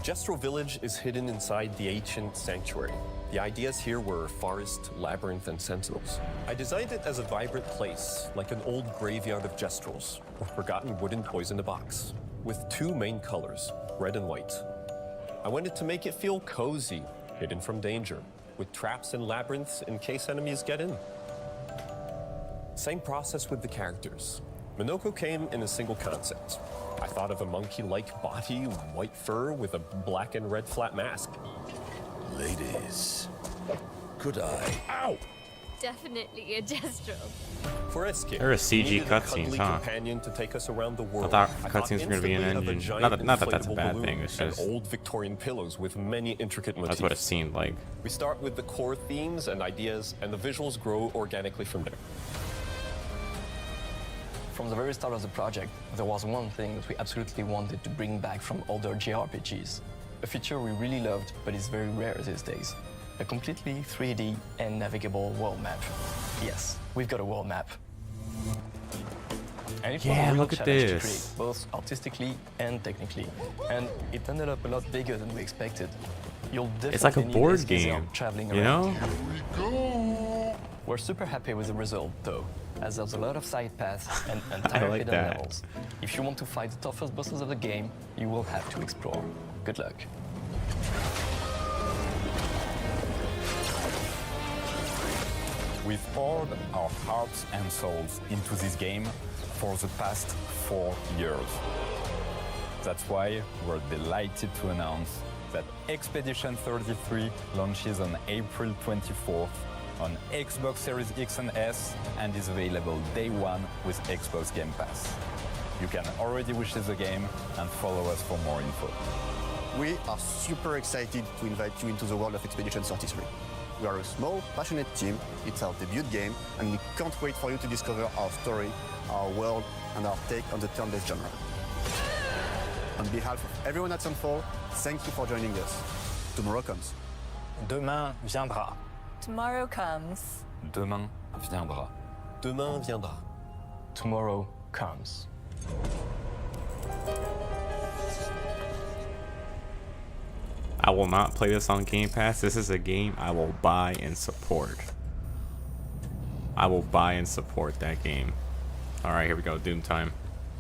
G: Gestrol village is hidden inside the ancient sanctuary. The ideas here were forest, labyrinth, and sentinels. I designed it as a vibrant place, like an old graveyard of Gestrols, or forgotten wooden toys in a box, with two main colors, red and white. I wanted to make it feel cozy, hidden from danger, with traps and labyrinths in case enemies get in. Same process with the characters. Monoko came in a single concept. I thought of a monkey-like body, white fur with a black and red flat mask.
N: Ladies, could I?
G: Ow!
F: Definitely a Destro.
G: For Escape,
A: There are CG
G: we needed a
A: cutscenes,
G: cuddly
A: huh?
G: companion to take us around the
A: I
G: world.
A: thought cutscenes were gonna be an
G: instantly of a
A: engine.
G: giant
A: Not that that's a
G: inflatable
A: bad
G: balloon
A: thing, it's
G: and
A: just-
G: old Victorian pillows with many intricate motifs.
A: That's what it seemed like.
G: We start with the core themes and ideas, and the visuals grow organically from there.
T: From the very start of the project, there was one thing that we absolutely wanted to bring back from older JRPGs. A feature we really loved, but is very rare these days. A completely 3D and navigable world map. Yes, we've got a world map. And it was
A: Yeah,
T: a real
A: look at
T: challenge to
A: this.
T: create, both artistically and technically. And it ended up a lot bigger than we expected. You'll definitely
A: It's like a
T: need
A: board
T: SKZ
A: game,
T: traveling
A: you
T: around.
A: know?
T: We're super happy with the result, though, as there's a lot of side paths and
A: I
T: entire
A: like
T: hidden
A: that.
T: levels. If you want to fight the toughest bosses of the game, you will have to explore. Good luck.
U: We've poured our hearts and souls into this game for the past 4 years. That's why we're delighted to announce that Expedition 33 launches on April 24th on Xbox Series X and S and is available day one with Xbox Game Pass. You can already wish the game and follow us for more info.
S: We are super excited to invite you into the world of Expedition 33. We are a small, passionate team, it's our debut game, and we can't wait for you to discover our story, our world, and our take on the turn-based genre. On behalf of everyone at Sunfall, thank you for joining us. Tomorrow comes.
U: Demain viendra.
K: Tomorrow comes.
U: Demain viendra.
G: Demain viendra.
T: Tomorrow comes.
A: I will not play this on Game Pass. This is a game I will buy and support. I will buy and support that game. Alright, here we go. Doom time.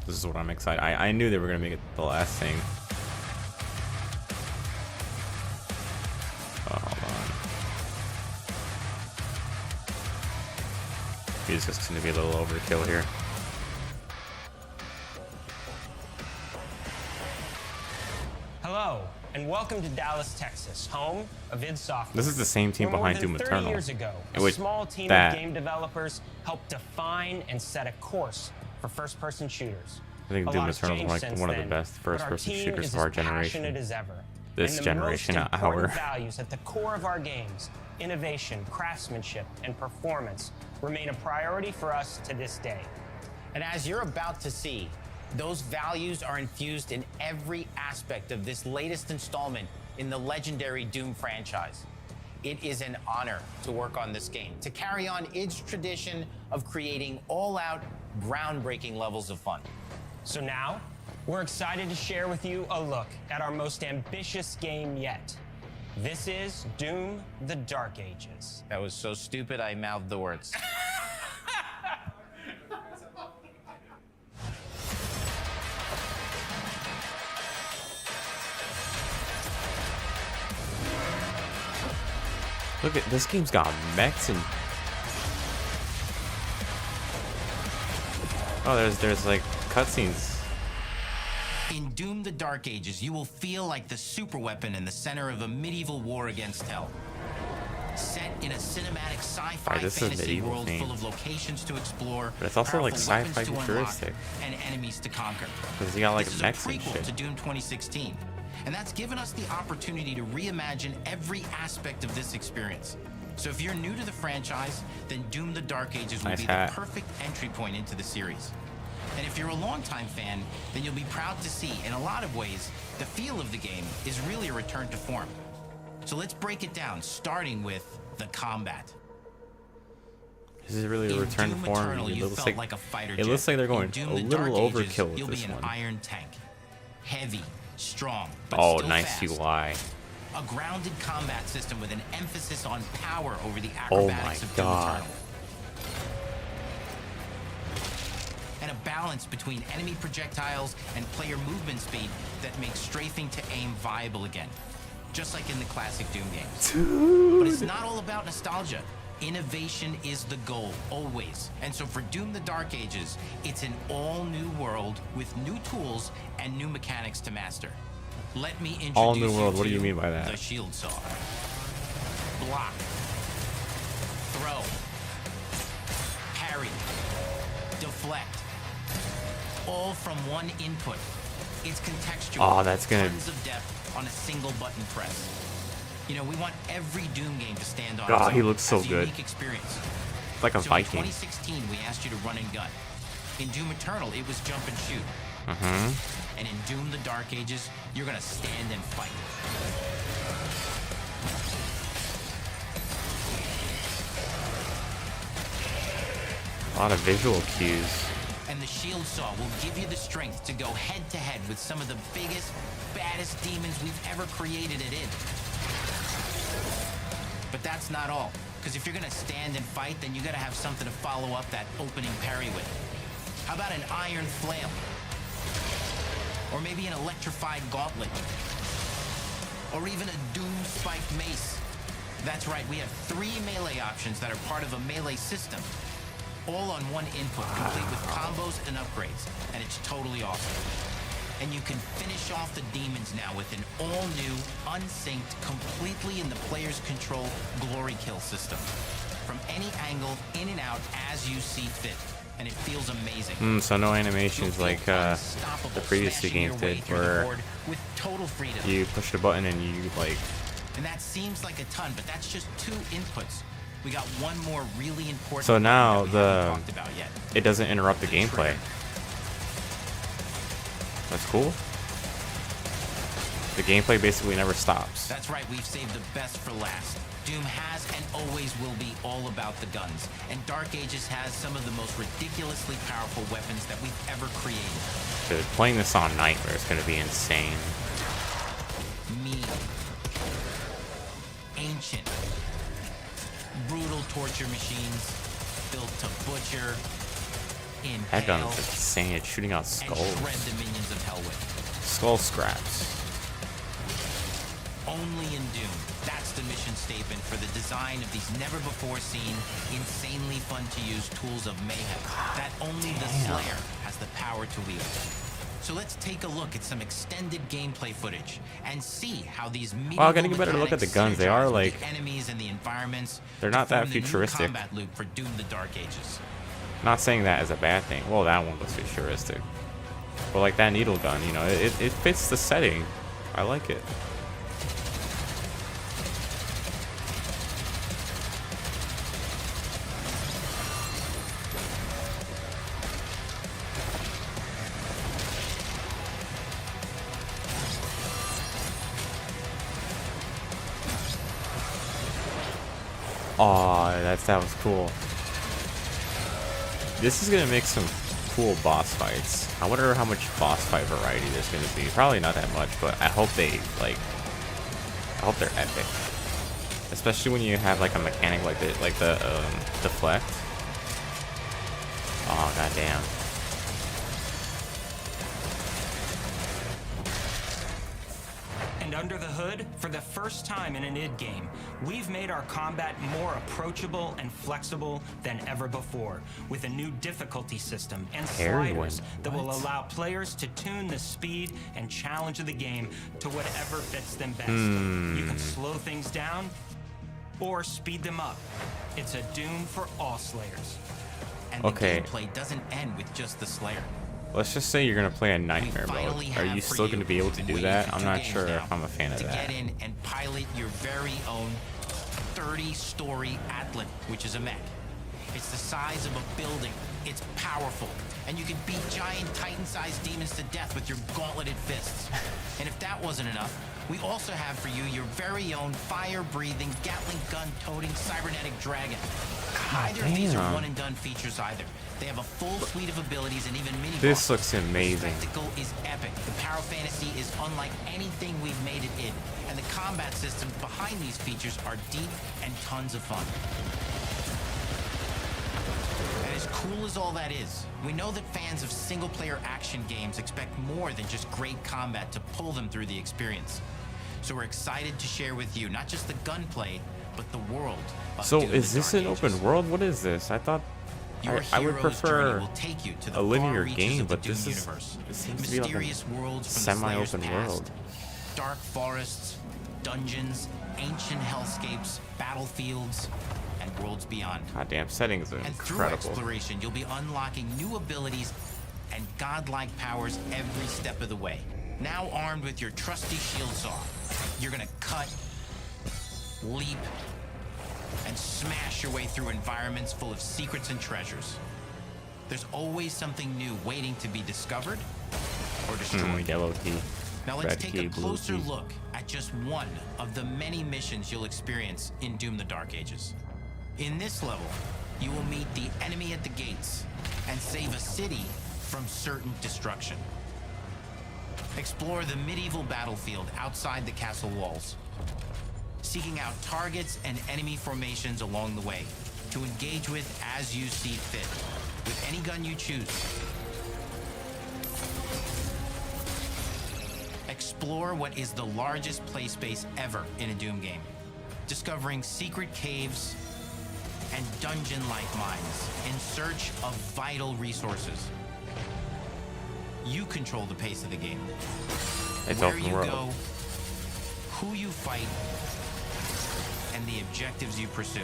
A: This is what I'm excited. I knew they were going to make it the last thing. Oh, hold on. Music's going to be a little overkill here.
H: Hello, and welcome to Dallas, Texas, home of id Software.
A: This is the same team
H: Where
A: behind
H: more than
A: Doom
H: 30
A: Eternal.
H: years ago, a
A: Wait,
H: small team
A: that-
H: of game developers helped define and set a course for first-person shooters.
A: I think
H: A
A: Doom
H: lot has
A: Eternal is
H: changed
A: like
H: since
A: one of the
H: then,
A: best
H: but our
A: first-person
H: team
A: shooters
H: is
A: of our
H: as passionate
A: generation.
H: as ever.
A: This
H: And
A: generation,
H: the most important
A: our.
H: values at the core of our games, innovation, craftsmanship, and performance, remain a priority for us to this day.
I: And as you're about to see, those values are infused in every aspect of this latest installment in the legendary Doom franchise. It is an honor to work on this game, to carry on its tradition of creating all-out, groundbreaking levels of fun.
H: So now, we're excited to share with you a look at our most ambitious game yet. This is Doom: The Dark Ages.
I: That was so stupid I mouthed the words.
A: Look at this game's got mechs and oh, there's like cutscenes.
I: In Doom: The Dark Ages, you will feel like the superweapon in the center of a medieval war against hell. Set in a cinematic sci-fi
A: Right, this is a
I: fantasy
A: medieval
I: world
A: theme.
I: full of locations to explore,
A: But it's also like
I: powerful weapons
A: sci-fi
I: to unlock,
A: futuristic.
I: and enemies to conquer.
A: Because you got like
I: This is
A: mechs
I: a
A: and
I: prequel
A: shit.
I: to Doom 2016, and that's given us the opportunity to reimagine every aspect of this experience. So if you're new to the franchise, then Doom: The Dark Ages will
A: Nice
I: be
A: hat.
I: the perfect entry point into the series. And if you're a longtime fan, then you'll be proud to see, in a lot of ways, the feel of the game is really a return to form. So let's break it down, starting with the combat.
A: This is really a
I: In
A: return to
I: Doom
A: form.
I: Eternal,
A: It
I: you
A: looks
I: felt like a fighter
A: it looks
I: jet.
A: like they're
I: In
A: going
I: Doom:
A: a
I: The
A: little
I: Dark
A: overkill
I: Ages,
A: with
I: you'll
A: this
I: be an
A: one.
I: iron tank. Heavy, strong, but
A: Oh,
I: still
A: nice
I: fast.
A: UI.
I: A grounded combat system with an emphasis on power over the
A: Oh
I: acrobatics
A: my
I: of Doom
A: God.
I: Eternal. And a balance between enemy projectiles and player movement speed that makes strafing to aim viable again. Just like in the classic Doom games. But it's not all about nostalgia. Innovation is the goal, always. And so for Doom the Dark Ages, it's an all-new world with new tools and new mechanics to master. Let me introduce
A: All new world,
I: you
A: what do
I: to
A: you mean by that?
I: The Shield Saw. Block. Throw. Parry. Deflect. All from one input. It's contextual.
A: Oh, that's gonna...
I: Tons of depth on a single button press. You know, we want every Doom game to stand on its
A: God, he
I: own
A: looks so
I: as a
A: good.
I: unique experience.
A: Like a
I: So
A: Viking.
I: in 2016, we asked you to run and gun. In Doom Eternal, it was jump and shoot.
A: Mm-hmm.
I: And in Doom the Dark Ages, you're gonna stand and fight.
A: A lot of visual cues.
I: And the Shield Saw will give you the strength to go head-to-head with some of the biggest, baddest demons we've ever created at id. But that's not all. Because if you're gonna stand and fight, then you gotta have something to follow up that opening parry with. How about an iron flail? Or maybe an electrified gauntlet? Or even a Doom spiked mace? That's right, we have 3 melee options that are part of a melee system. All on one input, complete with combos and upgrades. And it's totally awesome. And you can finish off the demons now with an all-new, unsynced, completely in the player's control glory kill system. From any angle, in and out, as you see fit. And it feels amazing.
A: So no animations like the previous two games did, where
I: with total freedom.
A: you push the button and you like...
I: And that seems like a ton, but that's just 2 inputs. We got one more really important.
A: So now
I: that we haven't talked about yet.
A: it doesn't interrupt the gameplay. That's cool. The gameplay basically never stops.
I: That's right, we've saved the best for last. Doom has and always will be all about the guns. And Dark Ages has some of the most ridiculously powerful weapons that we've ever created.
A: Dude, playing this on Nightmare is going to be insane.
I: Mean. Ancient. Brutal torture machines. Built to butcher.
A: That gun
I: Impale.
A: is insane. It's shooting out
I: And
A: skulls.
I: shred the minions of hell with.
A: Skull scraps.
I: Only in Doom. That's the mission statement for the design of these never-before-seen, insanely fun-to-use tools of mayhem that only the Slayer has the power to wield. So let's take a look at some extended gameplay footage and see how these
A: Well, getting a better look at the guns. They are like...
I: enemies and the environments.
A: They're not
I: to form
A: that
I: the new
A: futuristic.
I: combat loop for Doom the Dark Ages.
A: Not saying that as a bad thing. Well, that one was futuristic. But like that needle gun, you know, it fits the setting. I like it. Oh, that was cool. This is gonna make some cool boss fights. I wonder how much boss fight variety there's gonna be. Probably not that much, but I hope they I hope they're epic. Especially when you have like a mechanic like the deflect. Oh goddamn.
H: And under the hood, for the first time in an id game, we've made our combat more approachable and flexible than ever before, with a new difficulty system and sliders that will allow players to tune the speed and challenge of the game to whatever fits them best. You can slow things down or speed them up. It's a Doom for all Slayers.
I: And the gameplay doesn't end with just the Slayer.
A: Let's just say you're gonna play a nightmare mode. Are you still gonna be able to do that? I'm not sure if I'm a fan of that.
I: Get in and pilot your very own 30-story Atlan, which is a mech. It's the size of a building. It's powerful. And you can beat giant Titan-sized demons to death with your gauntleted fists. And if that wasn't enough, we also have for you your very own fire-breathing, Gatling gun-toting cybernetic dragon. Neither of these are one-and-done features either. They have a full suite of abilities and even mini
A: This looks amazing.
I: The spectacle is epic. The Power Fantasy is unlike anything we've made it in. And the combat systems behind these features are deep and tons of fun. And as cool as all that is, we know that fans of single-player action games expect more than just great combat to pull them through the experience. So we're excited to share with you not just the gunplay, but the world.
A: So is this an open world? What is this? I thought I would prefer a linear game, but this seems to be like a semi-open world.
I: Dark forests, dungeons, ancient hellscapes, battlefields, and worlds beyond.
A: Goddamn, settings are
I: And through
A: incredible.
I: exploration, you'll be unlocking new abilities and godlike powers every step of the way. Now armed with your trusty shield saw, you're gonna cut, leap, and smash your way through environments full of secrets and treasures. There's always something new waiting to be discovered or destroyed.
A: Yellow key.
I: Now let's
A: Red
I: take
A: key,
I: a
A: blue
I: closer
A: key.
I: look at just one of the many missions you'll experience in Doom: The Dark Ages. In this level, you will meet the enemy at the gates and save a city from certain destruction. Explore the medieval battlefield outside the castle walls, seeking out targets and enemy formations along the way to engage with as you see fit, with any gun you choose. Explore what is the largest play space ever in a Doom game, discovering secret caves and dungeon-like mines in search of vital resources. You control the pace of the game.
A: It's
I: Where
A: open
I: you
A: world.
I: go, who you fight, and the objectives you pursue.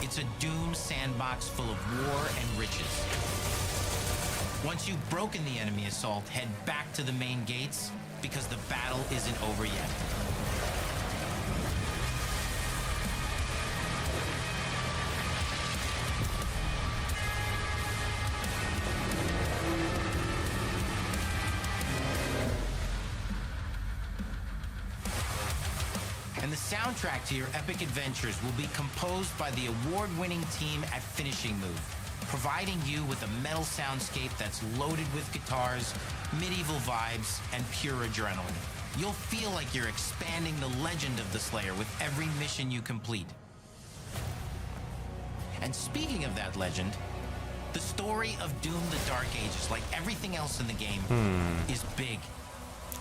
I: It's a Doom sandbox full of war and riches. Once you've broken the enemy assault, head back to the main gates because the battle isn't over yet. And the soundtrack to your epic adventures will be composed by the award-winning team at Finishing Move, providing you with a metal soundscape that's loaded with guitars, medieval vibes, and pure adrenaline. You'll feel like you're expanding the legend of the Slayer with every mission you complete. And speaking of that legend, the story of Doom: The Dark Ages, like everything else in the game, is big.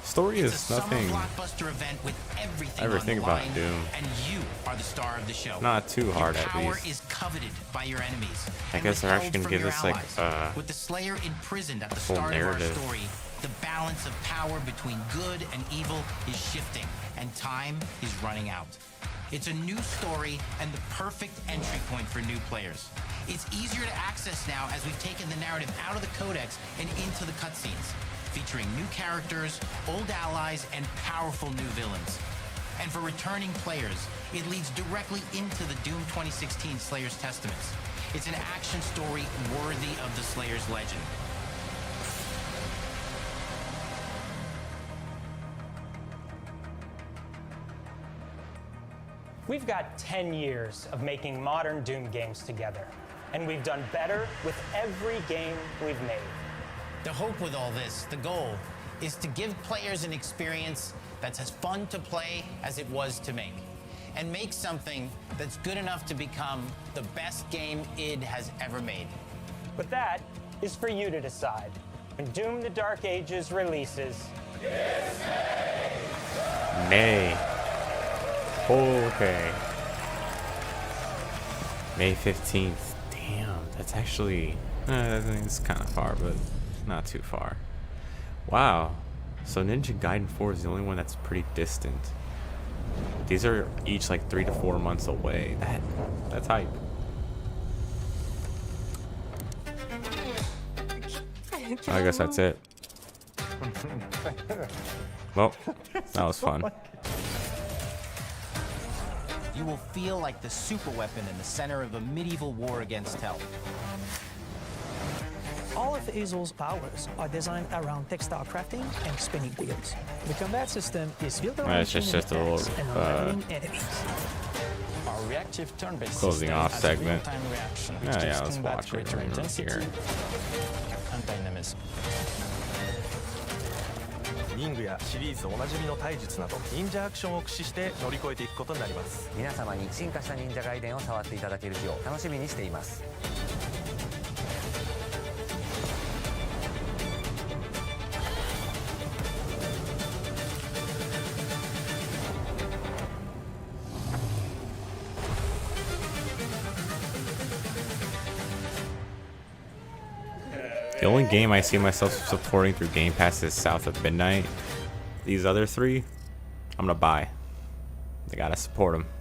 A: Story
I: It's
A: is
I: a
A: nothing
I: summer blockbuster event with everything
A: I ever
I: on
A: think
I: the
A: about
I: line,
A: Doom.
I: and you are the star of the show.
A: Not too hard,
I: your
A: at
I: power
A: least.
I: is coveted by your enemies.
A: I
I: and
A: guess they're actually
I: withheld
A: gonna give
I: from
A: us
I: your
A: like
I: allies. With the Slayer imprisoned at the
A: full
I: start
A: narrative.
I: of our story, the balance of power between good and evil is shifting, and time is running out. It's a new story and the perfect entry point for new players. It's easier to access now as we've taken the narrative out of the codex and into the cutscenes, featuring new characters, old allies, and powerful new villains. And for returning players, it leads directly into the Doom 2016 Slayer's Testaments. It's an action story worthy of the Slayer's legend.
H: We've got 10 years of making modern Doom games together, and we've done better with every game we've made.
I: The hope with all this, the goal, is to give players an experience that's as fun to play as it was to make, and make something that's good enough to become the best game id has ever made.
H: But that is for you to decide. When Doom: The Dark Ages releases,
A: May. Okay. May 15th. Damn, that's actually it's kind of far, but not too far. Wow. So Ninja Gaiden 4 is the only one that's pretty distant. These are each like 3 to 4 months away. That's hype. I guess that's it. Well, that was fun.
I: You will feel like the superweapon in the center of a medieval war against hell.
O: All of Azel's powers are designed around textile crafting and spinning wheels. The combat system is built around
A: It's just a
O: attacks
A: little
O: and unraveling enemies.
T: Our reactive turn-based
A: closing
T: system
A: off
T: has
A: segment.
T: real-time reaction, which
A: Yeah,
T: gives
A: let's
T: combat
A: watch it
T: greater
A: right
T: intensity
A: here.
T: and dynamism.
D: 忍具やシリーズおなじみの体術など忍者アクションを駆使して乗り越えていくことになります。
J: 皆様に進化した忍者ガイデンを触っていただける日を楽しみにしています。
A: The only game I see myself supporting through Game Pass is South of Midnight. These other three, I'm gonna buy. They gotta support them.